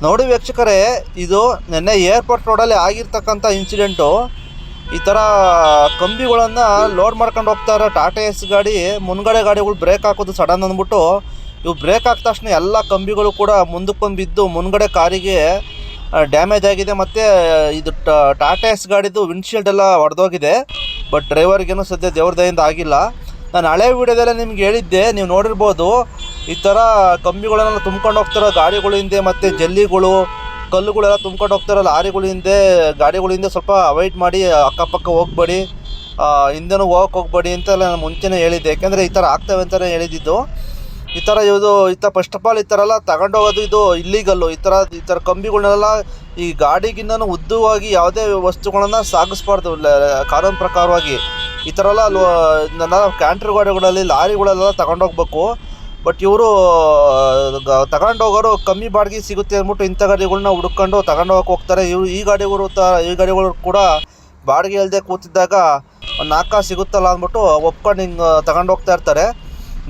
ನೋಡಿ ವೀಕ್ಷಕರೇ, ಇದು ನಿನ್ನೆ ಏರ್ಪೋರ್ಟ್ ರೋಡಲ್ಲಿ ಆಗಿರ್ತಕ್ಕಂಥ ಇನ್ಸಿಡೆಂಟು. ಈ ಥರ ಕಂಬಿಗಳನ್ನು ಲೋಡ್ ಮಾಡ್ಕೊಂಡು ಹೋಗ್ತಾರೆ ಟಾಟಾ ಎಸ್ ಗಾಡಿ. ಮುನ್ಗಡೆ ಗಾಡಿಗಳು ಬ್ರೇಕ್ ಹಾಕೋದು ಸಡನ್ ಅಂದ್ಬಿಟ್ಟು ಇವು ಬ್ರೇಕ್ ಹಾಕಿದ ತಕ್ಷಣ ಎಲ್ಲ ಕಂಬಿಗಳು ಕೂಡ ಮುಂದಕ್ಕೆ ಬಂದು ಬಿದ್ದು ಮುನ್ಗಡೆ ಕಾರಿಗೆ ಡ್ಯಾಮೇಜ್ ಆಗಿದೆ. ಮತ್ತು ಇದು ಟಾಟಾ ಎಸ್ ಗಾಡಿದು ವಿಂಡ್ಶೀಲ್ಡ್ ಎಲ್ಲ ಒಡೆದೋಗಿದೆ. ಬಟ್ ಡ್ರೈವರ್ಗೇನು ಸದ್ಯ ದೇವ್ರ ದಯಿಂದ ಆಗಿಲ್ಲ. ನಾನು ಹಳೆ ವೀಡಿಯೋದಲ್ಲೇ ನಿಮ್ಗೆ ಹೇಳಿದ್ದೆ, ನೀವು ನೋಡಿರ್ಬೋದು. ಈ ಥರ ಕಂಬಿಗಳನ್ನೆಲ್ಲ ತುಂಬ್ಕೊಂಡು ಹೋಗ್ತಾರೋ ಗಾಡಿಗಳ ಹಿಂದೆ, ಮತ್ತು ಜಲ್ಲಿಗಳು ಕಲ್ಲುಗಳೆಲ್ಲ ತುಂಬ್ಕೊಂಡು ಹೋಗ್ತಾರೋ ಲಾರಿಗಳ ಹಿಂದೆ, ಗಾಡಿಗಳ ಹಿಂದೆ ಸ್ವಲ್ಪ ಅವಾಯ್ಡ್ ಮಾಡಿ, ಅಕ್ಕಪಕ್ಕ ಹೋಗ್ಬೇಡಿ, ಹಿಂದೆನೂ ಹೋಗಕ್ಕೆ ಹೋಗ್ಬೇಡಿ ಅಂತೆಲ್ಲ ನಾನು ಮುಂಚೆನೇ ಹೇಳಿದ್ದೆ. ಯಾಕೆಂದರೆ ಈ ಥರ ಆಗ್ತವೆ ಅಂತಲೇ ಹೇಳಿದ್ದು. ಈ ಥರ ಫಸ್ಟ್ ಆಫ್ ಆಲ್ ಈ ಥರ ಎಲ್ಲ ತಗೊಂಡೋಗೋದು ಇದು ಇಲ್ಲೀಗಲ್ಲು. ಈ ಥರ ಕಂಬಿಗಳನ್ನೆಲ್ಲ ಈ ಗಾಡಿಗಿನ್ನೂ ಉದ್ದವಾಗಿ ಯಾವುದೇ ವಸ್ತುಗಳನ್ನು ಸಾಗಿಸ್ಬಾರ್ದು ಕಾನೂನು ಪ್ರಕಾರವಾಗಿ. ಈ ಥರ ಎಲ್ಲ ಕ್ಯಾಂಟ್ರ್ ಗಾಡಿಗಳಲ್ಲಿ ಲಾರಿಗಳೆಲ್ಲ ತಗೊಂಡೋಗ್ಬೇಕು. ಬಟ್ ಇವರು ತಗೊಂಡೋಗೋರು ಕಮ್ಮಿ ಬಾಡಿಗೆ ಸಿಗುತ್ತೆ ಅಂದ್ಬಿಟ್ಟು ಇಂಥ ಗಾಡಿಗಳನ್ನ ಹುಡ್ಕೊಂಡು ತಗೊಂಡೋಗಕ್ಕೆ ಹೋಗ್ತಾರೆ. ಈ ಗಾಡಿಗಳು ಕೂಡ ಬಾಡಿಗೆ ಇಲ್ಲದೆ ಕೂತಿದ್ದಾಗ ಒಂದು ನಾಲ್ಕು ಸಿಗುತ್ತಲ್ಲ ಅಂದ್ಬಿಟ್ಟು ಒಪ್ಕೊಂಡು ಹಿಂಗೆ ತಗೊಂಡೋಗ್ತಾ ಇರ್ತಾರೆ.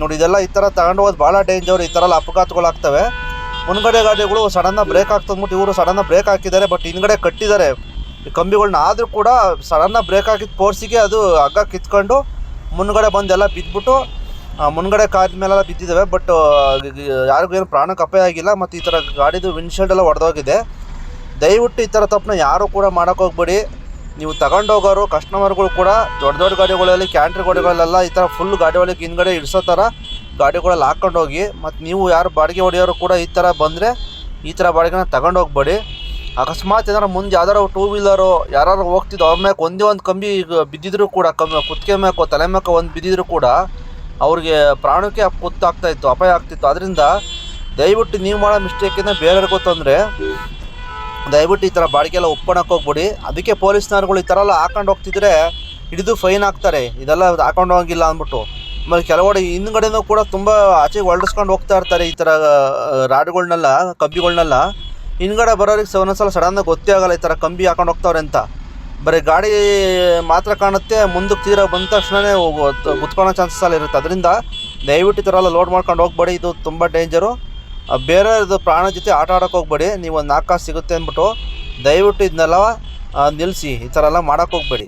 ನೋಡಿ, ಈ ಥರ ತಗೊಂಡೋಗೋದು ಭಾಳ ಡೇಂಜರ್. ಈ ಥರ ಎಲ್ಲ ಅಪಘಾತಗಳಾಗ್ತವೆ. ಮುನ್ಗಡೆ ಗಾಡಿಗಳು ಸಡನ್ನಾಗಿ ಬ್ರೇಕ್ ಆಗ್ತಂದ್ಬಿಟ್ಟು ಇವರು ಸಡನ್ನಾಗಿ ಬ್ರೇಕ್ ಹಾಕಿದ್ದಾರೆ. ಬಟ್ ಹಿಂದ್ಗಡೆ ಕಟ್ಟಿದ್ದಾರೆ ಈ ಕಂಬಿಗಳನ್ನ. ಆದರೂ ಕೂಡ ಸಡನ್ನಾಗಿ ಬ್ರೇಕ್ ಹಾಕಿದ ಫೋರ್ಸಿಗೆ ಅದು ಹಗ್ಗ ಕಿತ್ಕೊಂಡು ಮುನ್ಗಡೆ ಬಂದೆಲ್ಲ ಬಿದ್ದುಬಿಟ್ಟು ಮುನ್ಗಡೆ ಕಾರಿನ ಮೇಲೆಲ್ಲ ಬಿದ್ದಿದ್ದಾವೆ. ಬಟ್ ಯಾರಿಗೂ ಏನು ಪ್ರಾಣಕ್ಕೆ ಅಪಾಯ ಆಗಿಲ್ಲ. ಮತ್ತು ಈ ಥರ ಗಾಡಿದು ವಿಂಡ್ಶೀಲ್ಡ್ ಎಲ್ಲ ಒಡೆದೋಗಿದೆ. ದಯವಿಟ್ಟು ಈ ಥರ ತಪ್ಪನ್ನ ಯಾರೂ ಕೂಡ ಮಾಡೋಕ್ಕೆ ಹೋಗ್ಬೇಡಿ. ನೀವು ತಗೊಂಡೋಗೋರು ಕಸ್ಟಮರ್ಗಳು ಕೂಡ ದೊಡ್ಡ ಗಾಡಿಗಳಲ್ಲಿ, ಕ್ಯಾಂಟ್ರ್ ಗಾಡಿಗಳಲ್ಲೆಲ್ಲ ಈ ಥರ ಫುಲ್ ಗಾಡಿ ಒಳಗೆ ಹಿಂದ್ಗಡೆ ಇಡಿಸೋ ಥರ ಗಾಡಿಗಳಲ್ಲಿ ಹಾಕ್ಕೊಂಡು ಹೋಗಿ. ಮತ್ತು ನೀವು ಯಾರು ಬಾಡಿಗೆ ಹೊಡೆಯೋರು ಕೂಡ ಈ ಥರ ಬಂದರೆ ಈ ಥರ ಬಾಡಿಗೆನ ತಗೊಂಡೋಗ್ಬೇಡಿ. ಅಕಸ್ಮಾತ್ ಏನಾರು ಮುಂದೆ ಯಾವ್ದಾರು ಟೂ ವೀಲರು ಯಾರು ಹೋಗ್ತಿದ್ದು ಅವ್ರ ಮ್ಯಾಕೆ ಒಂದೇ ಒಂದು ಕಂಬಿ ಬಿದ್ದಿದ್ರು ಕೂಡ, ಕುತ್ತಿಗೆ ಮ್ಯಾಕೋ ತಲೆ ಮ್ಯಾಕೋ ಒಂದು ಬಿದ್ದಿದ್ರು ಕೂಡ ಅವ್ರಿಗೆ ಪ್ರಾಣಕ್ಕೆ ಕುತ್ತಾಗ್ತಾಯಿತ್ತು, ಅಪಾಯ ಆಗ್ತಿತ್ತು. ಅದರಿಂದ ದಯವಿಟ್ಟು ನೀವು ಮಾಡೋ ಮಿಸ್ಟೇಕಿಂದ ಬೇರೆಯವ್ರಿಗೂ ತೊಂದರೆ. ದಯವಿಟ್ಟು ಈ ಥರ ಬಾಡಿಗೆ ಎಲ್ಲ ಒಪ್ಕೊಳಕ್ಕೆ ಹೋಗ್ಬಿಡಿ. ಅದಕ್ಕೆ ಪೊಲೀಸ್ನವ್ರುಗಳು ಈ ಥರ ಎಲ್ಲ ಹಾಕೊಂಡು ಹೋಗ್ತಿದ್ರೆ ಹಿಡಿದು ಫೈನ್ ಹಾಕ್ತಾರೆ, ಇದೆಲ್ಲ ಹಾಕೊಂಡು ಹೋಗಿಲ್ಲ ಅಂದ್ಬಿಟ್ಟು. ಆಮೇಲೆ ಕೆಲವಡೆ ಹಿಂದ್ಗಡೆನೂ ಕೂಡ ತುಂಬ ಆಚೆಗೆ ಹೊರಡಿಸ್ಕೊಂಡು ಹೋಗ್ತಾ ಇರ್ತಾರೆ ಈ ಥರ ರಾಡ್ಗಳನ್ನೆಲ್ಲ, ಕಂಬಿಗಳನ್ನೆಲ್ಲ. ಹಿಂದ್ಗಡೆ ಬರೋರಿಗೆ ಒಂದೊಂದ್ಸಲ ಸಡನ್ನಾಗಿ ಗೊತ್ತೇ ಆಗೋಲ್ಲ ಈ ಥರ ಕಂಬಿ ಹಾಕೊಂಡು ಹೋಗ್ತಾವ್ರೆ ಅಂತ. ಬರೀ ಗಾಡಿ ಮಾತ್ರ ಕಾಣುತ್ತೆ, ಮುಂದಕ್ಕೆ ತೀರ ಬಂದ ತಕ್ಷಣವೇ ಗುತ್ಕೊಳ್ಳೋ ಚಾನ್ಸಸ್ ಎಲ್ಲ ಇರುತ್ತೆ. ಅದರಿಂದ ದಯವಿಟ್ಟು ಈ ಥರ ಎಲ್ಲ ಲೋಡ್ ಮಾಡ್ಕೊಂಡು ಹೋಗ್ಬೇಡಿ. ಇದು ತುಂಬ ಡೇಂಜರು. ಬೇರೆಯವ್ರದ್ದು ಪ್ರಾಣ ಜೊತೆ ಆಟ ಆಡೋಕ್ಕೆ ಹೋಗ್ಬೇಡಿ. ನೀವು ಒಂದು ನಾಲ್ಕು ಕಾಸು ಸಿಗುತ್ತೆ ಅಂದ್ಬಿಟ್ಟು ದಯವಿಟ್ಟು ಇದನ್ನೆಲ್ಲ ನಿಲ್ಲಿಸಿ. ಈ ಥರ ಎಲ್ಲ ಮಾಡೋಕ್ಕೆ ಹೋಗ್ಬೇಡಿ.